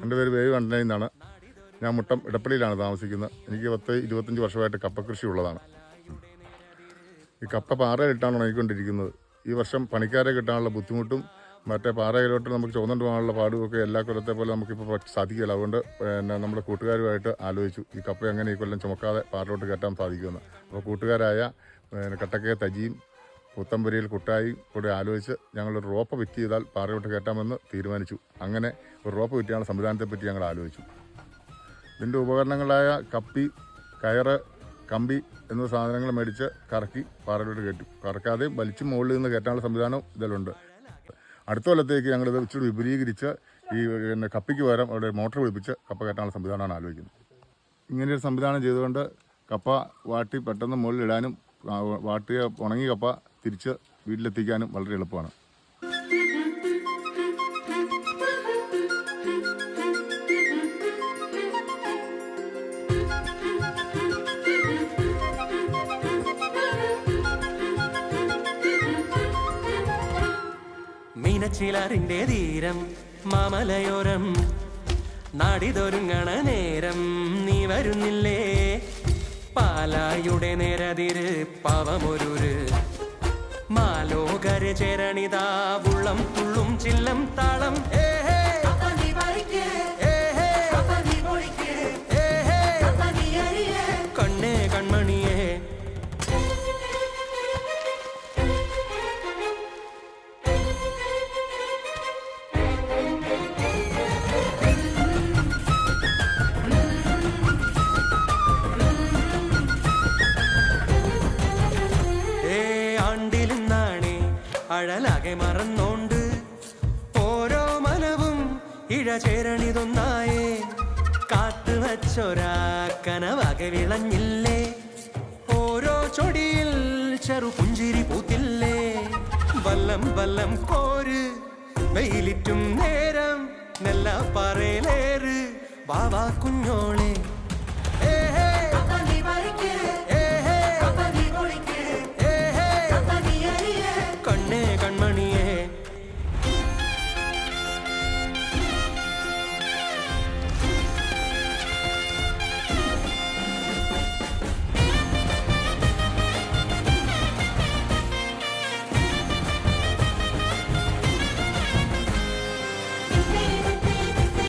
എൻ്റെ പേര് വേവ് കണ്ടനയിൽ നിന്നാണ്. ഞാൻ മുട്ടം ഇടപ്പള്ളിയിലാണ് താമസിക്കുന്നത്. എനിക്ക് 25 വർഷമായിട്ട് കപ്പ കൃഷി ഉള്ളതാണ്. ഈ കപ്പ പാറയിലിട്ടാണ് ഉണങ്ങിക്കൊണ്ടിരിക്കുന്നത്. ഈ വർഷം പണിക്കാരെ കിട്ടാനുള്ള ബുദ്ധിമുട്ടും മറ്റേ പാറയിലോട്ട് നമുക്ക് ചുവന്നുകൊണ്ട് പോകാനുള്ള പാടുമൊക്കെ എല്ലാ കൊല്ലത്തെ പോലെ നമുക്കിപ്പോൾ സാധിക്കില്ല. അതുകൊണ്ട് നമ്മുടെ കൂട്ടുകാരുമായിട്ട് ആലോചിച്ചു ഈ കപ്പ എങ്ങനെ ഈ കൊല്ലം ചുമക്കാതെ പാറയിലോട്ട് കയറ്റാൻ സാധിക്കുമെന്ന്. അപ്പോൾ കൂട്ടുകാരായ കട്ടക്കയ തജിയും പുത്തമ്പരിയിൽ കുട്ടായി കൂടെ ആലോചിച്ച് ഞങ്ങളൊരു റോപ്പ് ഫിറ്റ് ചെയ്താൽ പാറയോട്ട് കയറ്റാമെന്ന് തീരുമാനിച്ചു. അങ്ങനെ ഒരു റോപ്പ് ഫിറ്റാനുള്ള സംവിധാനത്തെപ്പറ്റി ഞങ്ങൾ ആലോചിച്ചു. ഇതിൻ്റെ ഉപകരണങ്ങളായ കപ്പി, കയറ്, കമ്പി എന്ന സാധനങ്ങൾ മേടിച്ച് കറക്കി പാറയിലോട്ട് കയറ്റും. കറക്കാതെയും വലിച്ചു മുകളിൽ നിന്ന് കയറ്റാനുള്ള സംവിധാനം ഇതിലുണ്ട്. അടുത്ത കൊല്ലത്തേക്ക് ഞങ്ങളിത് ഇച്ചിരി വിപുലീകരിച്ച് ഈ കപ്പിക്ക് പകരം അവിടെ മോട്ടോർ പിടിപ്പിച്ച് കപ്പ കയറ്റാനുള്ള സംവിധാനമാണ് ആലോചിക്കുന്നത്. ഇങ്ങനെയൊരു സംവിധാനം ചെയ്തുകൊണ്ട് കപ്പ വാട്ടി പെട്ടെന്ന് മുകളിലിടാനും വാട്ടിയ ഉണങ്ങിയ കപ്പ തിരിച്ച് വീട്ടിലെത്തിക്കാനും വളരെ എളുപ്പമാണ്. മീനച്ചിലാറിന്റെ തീരം മാമലയോരം നാടിതൊരുങ്ങണ നേരം നീ വരുന്നില്ലേ? പാലായുടെ നേരതിര് പാവമൊരു മാലോകര് ചേരണിതാ ഉള്ളം തുള്ളും ചില്ലം താളം. കണ്ണേ കൺമണിയേ അഴലാകെ മറന്നോണ്ട് ഓരോ മനവും ഇഴചേരണിതൊന്നായേ. കാത്തുവച്ചൊരാ കനവകെ വിളഞ്ഞില്ലേ? ഓരോ ചൊടിയിൽ ചെറു പുഞ്ചിരി പൂത്തില്ലേ? വല്ലം വല്ലം കോര് വെയിലിറ്റും നേരം നെല്ല പറയിലേറ് വാവാ കുഞ്ഞോളെ